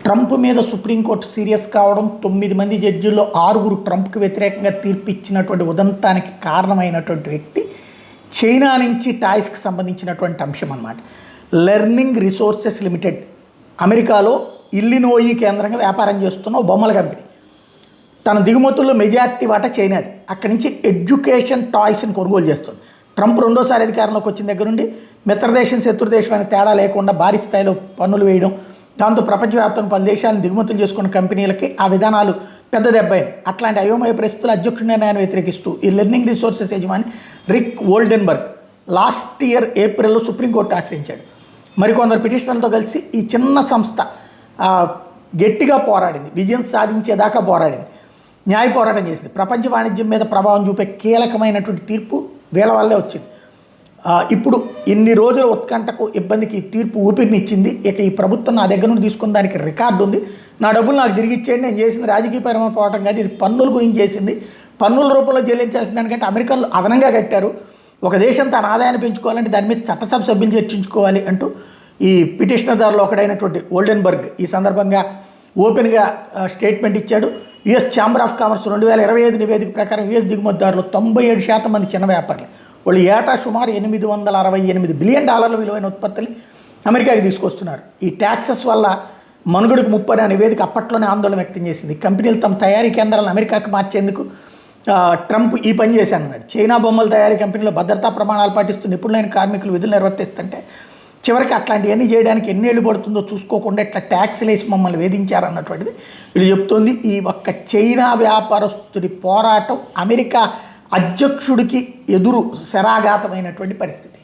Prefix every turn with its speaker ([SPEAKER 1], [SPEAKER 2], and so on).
[SPEAKER 1] Trump మీద supreme court serious కావడం, 9 మంది జడ్జిల్లో 6 ట్రంప్కి వ్యతిరేకంగా తీర్పు ఇచ్చినటువంటి ఉదంతానికి కారణమైనటువంటి వ్యక్తి చైనా నుంచి టాయ్స్కి సంబంధించినటువంటి అంశం అన్నమాట. లెర్నింగ్ రిసోర్సెస్ లిమిటెడ్ అమెరికాలో ఇల్లినోయి కేంద్రంగా వ్యాపారం చేస్తున్న బొమ్మల కంపెనీ. తన దిగుమతుల్లో మెజారిటీ వాటా చైనాది. అక్కడి నుంచి ఎడ్యుకేషన్ టాయ్స్ని కొనుగోలు చేస్తుంది. ట్రంప్ రెండోసారి అధికారంలోకి వచ్చిన దగ్గర నుండి మిత్రదేశం శత్రుదేశం అనే తేడా లేకుండా భారీ స్థాయిలో పన్నులు వేయడం, దాంతో ప్రపంచవ్యాప్తంగా 10 దేశాలను దిగుమతులు చేసుకున్న కంపెనీలకి ఆ విధానాలు పెద్ద దెబ్బైంది. అట్లాంటి అయోమయ పరిస్థితులు అధ్యక్షుడి నిర్ణయాన్ని వ్యతిరేకిస్తూ ఈ లెర్నింగ్ రిసోర్సెస్ యజమాని రిక్ వోల్డెన్బర్గ్ లాస్ట్ ఇయర్ ఏప్రిల్లో సుప్రీంకోర్టు ఆశ్రయించాడు. మరికొందరు పిటిషనర్లతో కలిసి ఈ చిన్న సంస్థ గట్టిగా పోరాడింది, విజయం సాధించేదాకా పోరాడింది, న్యాయ పోరాటం చేసింది. ప్రపంచ వాణిజ్యం మీద ప్రభావం చూపే కీలకమైనటువంటి తీర్పు వీళ్ళ వల్లే వచ్చింది. ఇప్పుడు ఇన్ని రోజుల ఉత్కంఠకు ఇబ్బందికి తీర్పు ఊపిరినిచ్చింది. ఇక ఈ ప్రభుత్వం నా దగ్గర నుండి తీసుకున్న దానికి రికార్డు ఉంది, నా డబ్బులు నాకు తిరిగి ఇచ్చేయండి, నేను చేసింది రాజకీయపరమైన పోవటం కాదు, ఇది పన్నుల గురించి చేసింది, పన్నుల రూపంలో చెల్లించాల్సిన దానికంటే అమెరికన్లు అదనంగా కట్టారు, ఒక దేశం తన ఆదాయాన్ని పెంచుకోవాలంటే దాని మీద చట్టసభ సభ్యులు చర్చించుకోవాలి అంటూ ఈ పిటిషనర్దారులో ఒకడైనటువంటి వోల్డెన్బర్గ్ ఈ సందర్భంగా ఓపెన్గా స్టేట్మెంట్ ఇచ్చాడు. యుఎస్ ఛాంబర్ ఆఫ్ కామర్స్ 2025 నివేదిక ప్రకారం యుఎస్ దిగుమతిదారులు 97% మంది చిన్న వ్యాపారులు. వాళ్ళు ఏటా సుమారు $868 బిలియన్ విలువైన ఉత్పత్తుల్ని అమెరికాకి తీసుకొస్తున్నారు. ఈ ట్యాక్సెస్ వల్ల మనుగడకు ముప్పని ఆ నివేదిక అప్పట్లోనే ఆందోళన వ్యక్తం చేసింది. కంపెనీలు తమ తయారీ కేంద్రాలను అమెరికాకు మార్చేందుకు ట్రంప్ ఈ పని చేశానన్నాడు. చైనా బొమ్మల తయారీ కంపెనీలో భద్రతా ప్రమాణాలు పాటిస్తూ నిపుణులైన కార్మికులు విధులు నిర్వర్తిస్తుంటే చివరికి అట్లాంటివన్నీ చేయడానికి ఎన్నేళ్ళు పడుతుందో చూసుకోకుండా ఇట్లా ట్యాక్స్లు వేసి మమ్మల్ని వేధించారన్నటువంటిది వీళ్ళు చెప్తోంది. ఈ ఒక్క చైనా వ్యాపారస్తుడి పోరాటం అమెరికా అధ్యక్షుడికి ఎదురు శరాఘాతమైనటువంటి పరిస్థితి.